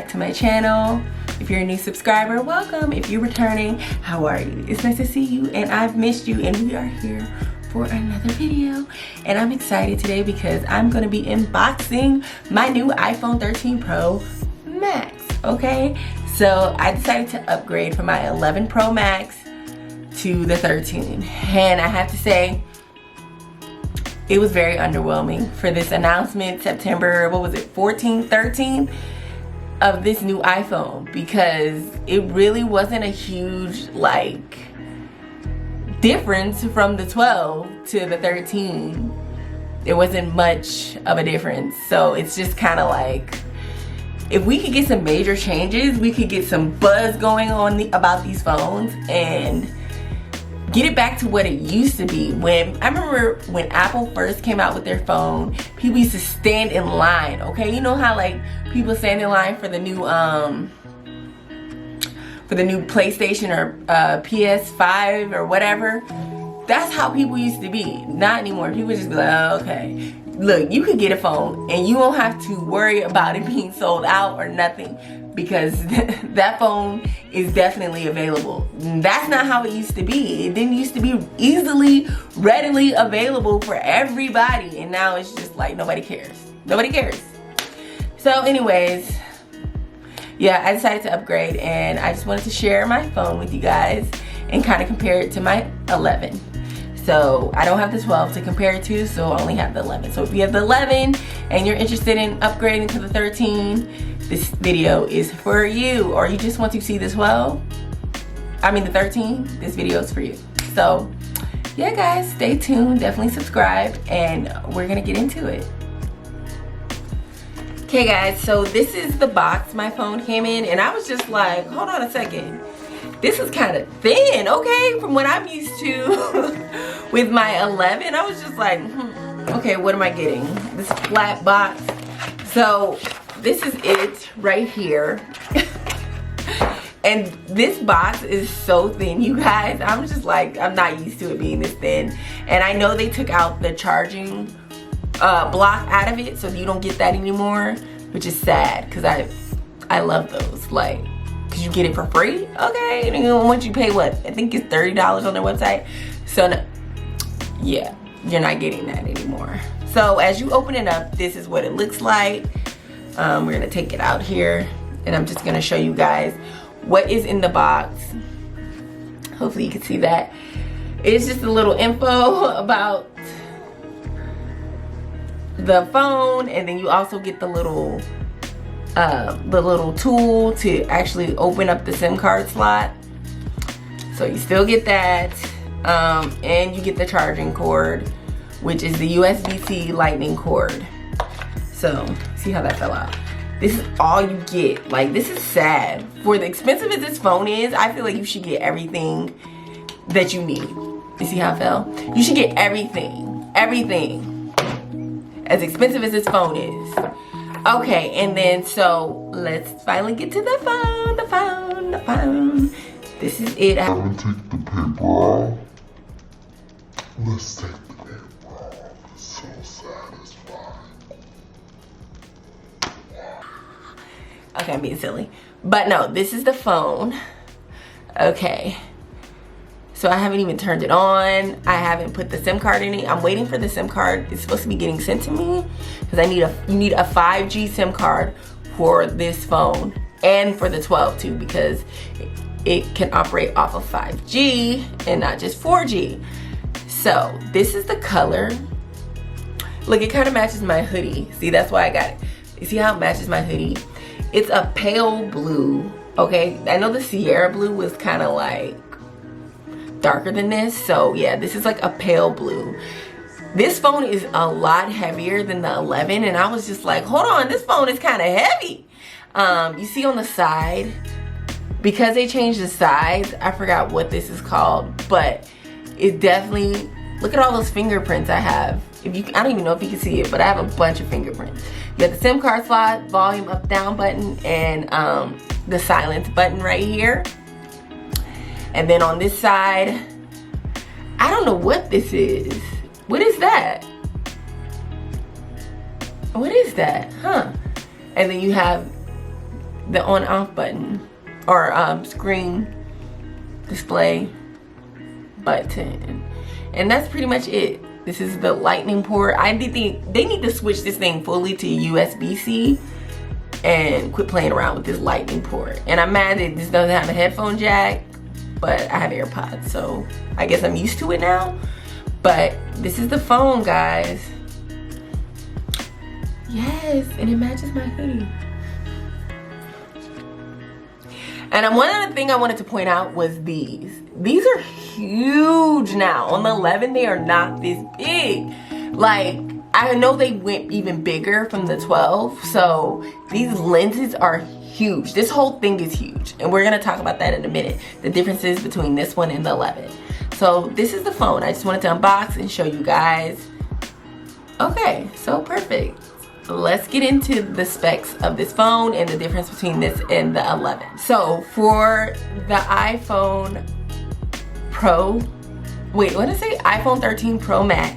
back to my channel. If you're a new subscriber, welcome. If you're returning, how are you? It's nice to see you, and I've missed you, and we are here for another video. And I'm excited today because I'm gonna be unboxing my new iPhone 13 Pro Max, okay? So I decided to upgrade from my 11 Pro Max to the 13. And I have to say, it was very underwhelming for this announcement, September, what was it, 14, 13, of this new iPhone, because it really wasn't a huge, like, difference from the 12 to the 13. There wasn't much of a difference. So it's just kind of like, if we could get some major changes, we could get some buzz going on about these phones and get it back to what it used to be. When I remember when Apple first came out with their phone, people used to stand in line, okay? You know how like people stand in line for the new PlayStation or PS5 or whatever? That's how people used to be. Not anymore. People just be like, oh, okay. Look, you could get a phone and you won't have to worry about it being sold out or nothing, because that phone is definitely available. That's not how it used to be. It didn't used to be easily, readily available for everybody, and now it's just like nobody cares. Nobody cares. So anyways, yeah, I decided to upgrade, and I just wanted to share my phone with you guys and kind of compare it to my 11. So I don't have the 12 to compare it to, so I only have the 11. So if you have the 11 and you're interested in upgrading to the 13, this video is for you. Or you just want to see the 12, I mean the 13, this video is for you. So yeah guys, stay tuned, definitely subscribe, and we're gonna get into it. Okay guys, so this is the box my phone came in, and I was just like, hold on a second. This is kind of thin, okay, from what I'm used to with my 11. I was just like, okay, what am I getting? This flat box. So this is it right here. And this box is so thin, you guys. I'm just like, I'm not used to it being this thin. And I know they took out the charging block out of it, so you don't get that anymore, which is sad, because I love those. Like, because you get it for free, okay? And once you pay what, I think it's $30 on their website. So no, yeah, you're not getting that anymore. So as you open it up, this is what it looks like. We're gonna take it out here, and I'm just gonna show you guys what is in the box. Hopefully you can see that. It's just a little info about the phone, and then you also get the little tool to actually open up the SIM card slot. So you still get that, and you get the charging cord, which is the USB-C lightning cord. So see how that fell out. This is all you get. Like, this is sad. For the expensive as this phone is, I feel like you should get everything that you need. You see how it fell? You should get everything. Everything. As expensive as this phone is. Okay, and then so let's finally get to the phone, the phone. This is it. I'm gonna take the paper off. Let's take the paper off. It's so satisfying. Okay, I'm being silly. But no, this is the phone. Okay. So I haven't even turned it on. I haven't put the SIM card in it. I'm waiting for the SIM card. It's supposed to be getting sent to me, because you need a 5G SIM card for this phone, and for the 12 too, because it can operate off of 5G and not just 4G. So this is the color. Look, it kind of matches my hoodie. See, that's why I got it. You see how it matches my hoodie? It's a pale blue, okay? I know the Sierra blue was kind of like darker than this, so yeah, this is like a pale blue. This phone is a lot heavier than the 11, and I was just like, hold on, this phone is kind of heavy. You see on the side, because they changed the size, I forgot what this is called, but it definitely, look at all those fingerprints I have. I don't even know if you can see it, but I have a bunch of fingerprints. You got the SIM card slot, volume up down button, and the silence button right here. And then on this side, I don't know what this is. What is that? What is that? Huh? And then you have the on-off button, or screen display button, and that's pretty much it. This is the lightning port. I think they need to switch this thing fully to USB-C and quit playing around with this lightning port. And I'm mad that this doesn't have a headphone jack, but I have AirPods, so I guess I'm used to it now. But this is the phone, guys. Yes, and it matches my hoodie. And one other thing I wanted to point out was these. These are huge now. On the 11, they are not this big. Like, I know they went even bigger from the 12. So these lenses are huge. This whole thing is huge. And we're gonna talk about that in a minute. The differences between this one and the 11. So this is the phone. I just wanted to unbox and show you guys. Okay, so perfect. Let's get into the specs of this phone and the difference between this and the 11. So for the iPhone Pro, wait, what did I say? iPhone 13 Pro Max.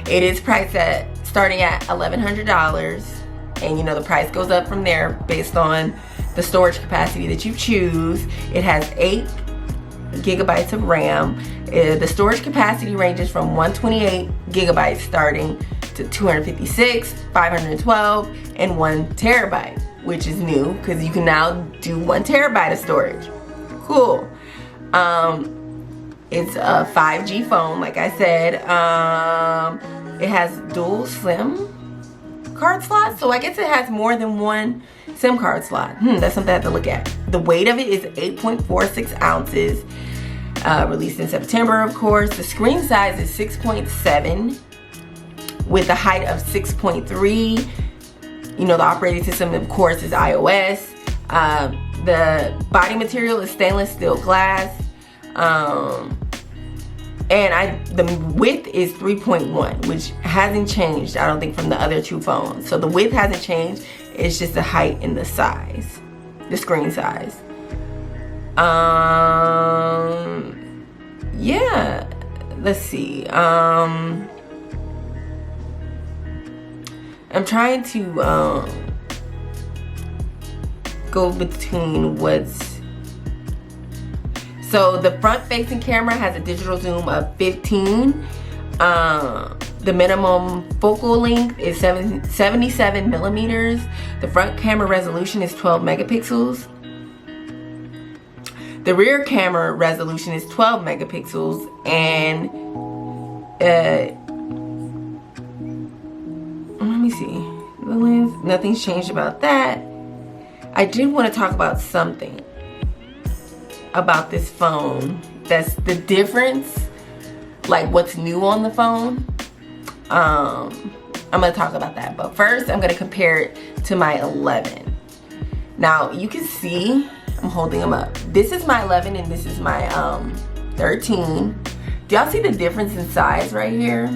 It is priced at starting at $1,100, and you know the price goes up from there based on the storage capacity that you choose. It has 8 gigabytes of RAM. The storage capacity ranges from 128 gigabytes starting to 256, 512, and 1 terabyte, which is new because you can now do 1 terabyte of storage. Cool. It's a 5G phone, like I said. It has dual SIM card slots, so I guess it has more than 1 SIM card slot. That's something I have to look at. The weight of it is 8.46 ounces. Released in September, of course. The screen size is 6.7 with a height of 6.3. You know, the operating system, of course, is iOS. The body material is stainless steel glass. And the width is 3.1, which hasn't changed, I don't think, from the other 2 phones. So the width hasn't changed. It's just the height and the size, the screen size. Yeah, let's see. I'm trying to go between what's... So the front-facing camera has a digital zoom of 15. The minimum focal length is 77 millimeters. The front camera resolution is 12 megapixels. The rear camera resolution is 12 megapixels, and let me see, the lens, nothing's changed about that. I did want to talk about something about this phone that's the difference, like what's new on the phone. I'm gonna talk about that, but first I'm gonna compare it to my 11. Now you can see I'm holding them up. This is my 11 and this is my 13. Do y'all see the difference in size right here?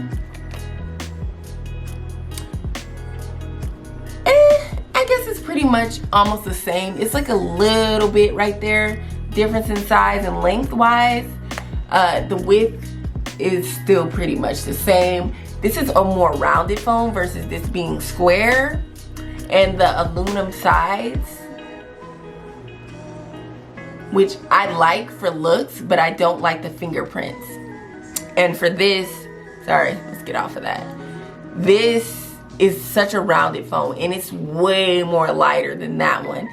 I guess it's pretty much almost the same. It's like a little bit right there, difference in size and lengthwise. The width is still pretty much the same. This is a more rounded phone versus this being square, and the aluminum sides, which I like for looks, but I don't like the fingerprints. And for this, sorry, let's get off of that. This is such a rounded phone, and it's way more lighter than that one.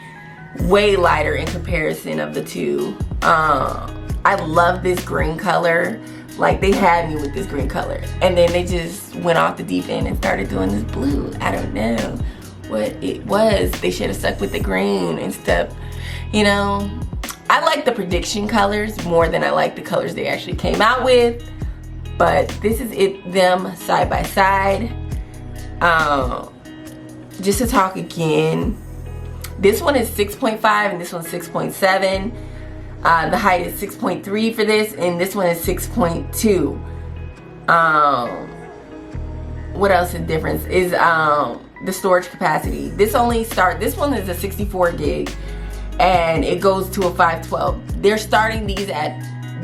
Way lighter in comparison of the two. I love this green color. Like, they had me with this green color, and then they just went off the deep end and started doing this blue. I don't know what it was. They should have stuck with the green and stuff, you know. I like the prediction colors more than I like the colors they actually came out with, but this is them side by side. Just to talk again, this one is 6.5 and this one's 6.7. The height is 6.3 for this, and this one is 6.2. What else is difference is the storage capacity. This one is a 64 gig, and it goes to a 512. They're starting these at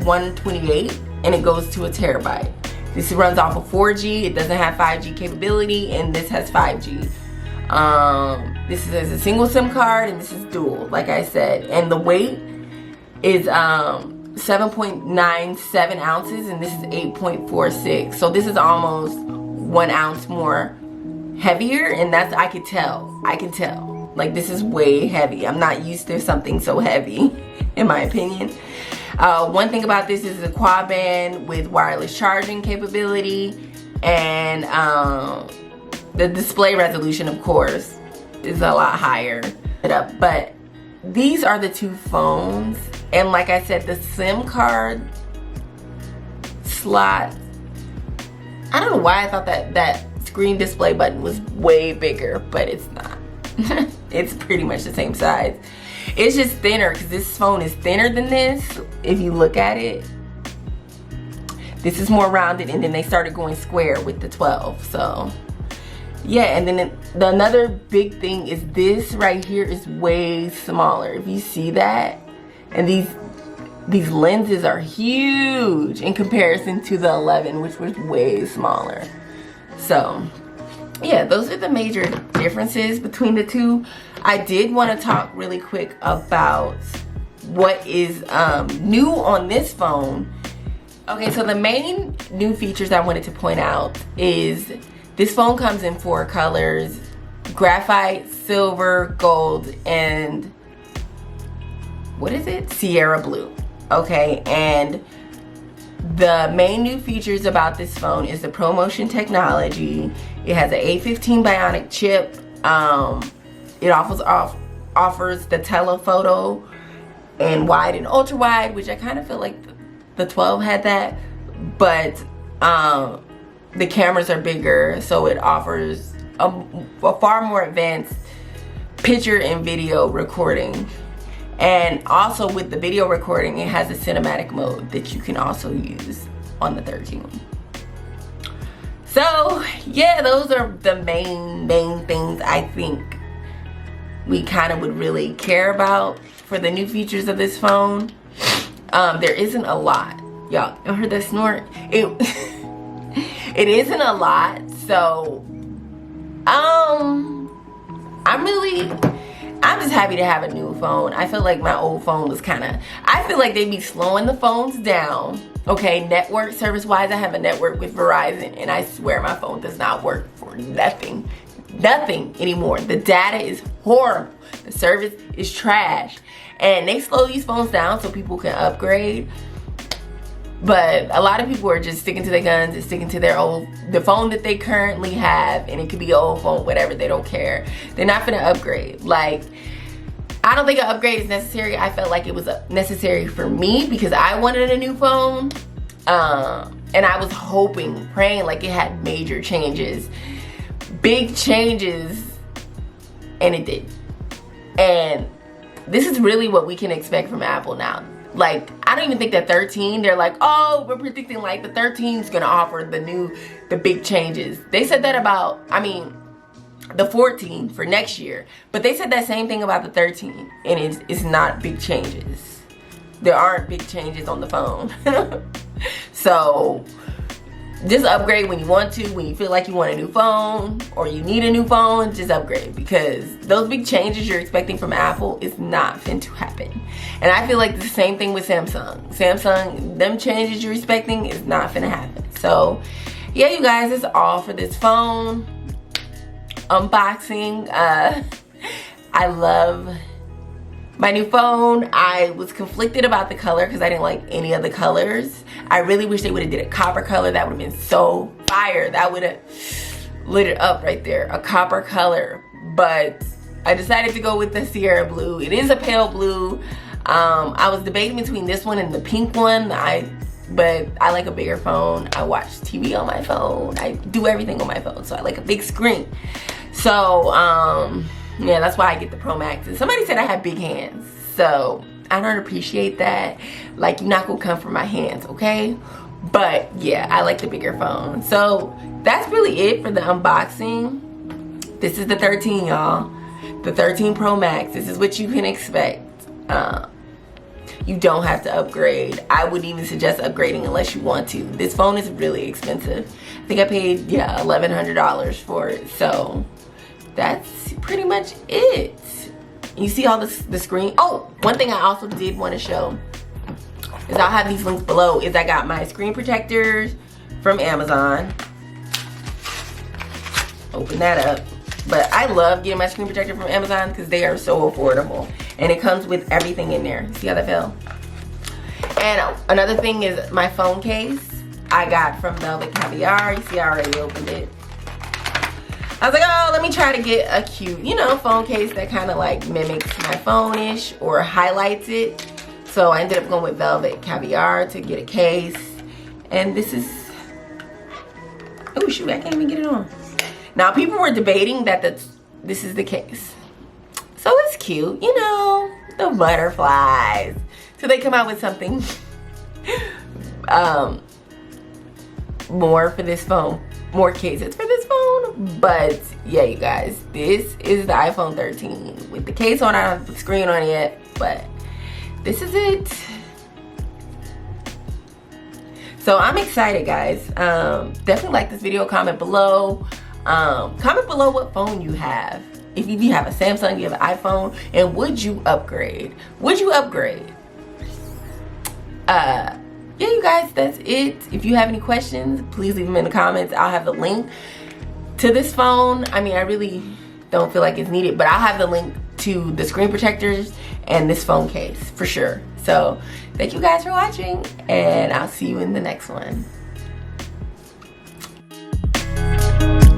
128, and it goes to a terabyte. This runs off of 4G. It doesn't have 5G capability, and this has 5G. This is a single SIM card and this is dual, like I said. And the weight is 7.97 ounces and this is 8.46. So this is almost 1 ounce more heavier, and that's, I can tell. Like, this is way heavy. I'm not used to something so heavy, in my opinion. One thing about this is a quad band with wireless charging capability, and the display resolution, of course, is a lot higher. But these are the two phones, and like I said, the SIM card slot, I don't know why I thought that screen display button was way bigger, but it's not. It's pretty much the same size. It's just thinner because this phone is thinner than this. If you look at it, this is more rounded, and then they started going square with the 12. So yeah, and then another big thing is this right here is way smaller. If you see that, and these lenses are huge in comparison to the 11, which was way smaller. So yeah, those are the major differences between the two. I did want to talk really quick about what is new on this phone. Okay, so the main new features I wanted to point out is this phone comes in 4 colors: graphite, silver, gold, and what is it? Sierra blue. Okay, and the main new features about this phone is the ProMotion technology. It has an A15 Bionic chip. It offers the telephoto and wide and ultra wide, which I kind of feel like the 12 had that, but the cameras are bigger, so it offers a far more advanced picture and video recording. And also with the video recording, it has a cinematic mode that you can also use on the 13. So yeah, those are the main things I think we kind of would really care about for the new features of this phone. There isn't a lot. Y'all heard that snort? It isn't a lot. So I'm just happy to have a new phone. I feel like my old phone was I feel like they be slowing the phones down. Okay, network service wise, I have a network with Verizon, and I swear my phone does not work for nothing anymore. The data is horrible. The service is trash. And they slow these phones down so people can upgrade. But a lot of people are just sticking to their guns and sticking to the phone that they currently have, and it could be an old phone, whatever, they don't care. They're not gonna upgrade. Like, I don't think an upgrade is necessary. I felt like it was necessary for me because I wanted a new phone. And I was hoping, praying like it had major changes, big changes, and it did. And this is really what we can expect from Apple now. Like, I don't even think that 13, they're like, oh, we're predicting like the 13 is gonna offer the big changes. They said that about, the 14 for next year, but they said that same thing about the 13, and it's not big changes. There aren't big changes on the phone. So just upgrade when you want to, when you feel like you want a new phone or you need a new phone, just upgrade, because those big changes you're expecting from Apple is not fin to happen. And I feel like the same thing with Samsung, them changes you're expecting is not finna happen. So yeah, you guys, that's all for this phone unboxing. I love my new phone. I was conflicted about the color because I didn't like any of the colors. I really wish they would have did a copper color. That would have been so fire. That would have lit it up right there, a copper color. But I decided to go with the Sierra blue. It is a pale blue. I was debating between this one and the pink one. But I like a bigger phone. I watch TV on my phone. I do everything on my phone, so I like a big screen. So yeah, that's why I get the Pro Max. And somebody said I have big hands, so I don't appreciate that. Like, you're not gonna come for my hands, okay? But yeah, I like the bigger phone. So that's really it for the unboxing. This is the 13, y'all. The 13 Pro Max. This is what you can expect. You don't have to upgrade. I wouldn't even suggest upgrading unless you want to. This phone is really expensive. I think I paid, yeah, $1,100 for it. So that's pretty much it. You see all the screen. Oh, one thing I also did want to show is I'll have these links below, is I got my screen protectors from Amazon. Open that up. But I love getting my screen protector from Amazon because they are so affordable. And it comes with everything in there. See how that fell? And another thing is my phone case I got from Velvet Caviar. You see, I already opened it. I was like, oh, let me try to get a cute, you know, phone case that kind of like mimics my phone-ish or highlights it. So I ended up going with Velvet Caviar to get a case. And this is, oh shoot, I can't even get it on. Now people were debating that this is the case. So it's cute, you know, the butterflies. So they come out with something more for this phone, more cases for this phone. But yeah, you guys, this is the iPhone 13 with the case on. I don't have the screen on it yet, but this is it. So I'm excited, guys. Definitely like this video. Comment below. Comment below what phone you have. If you have a Samsung, you have an iPhone, and would you upgrade? Would you upgrade? Yeah, you guys, that's it. If you have any questions, please leave them in the comments. I'll have the link to this phone. I mean, I really don't feel like it's needed, but I'll have the link to the screen protectors and this phone case for sure. So thank you guys for watching, and I'll see you in the next one.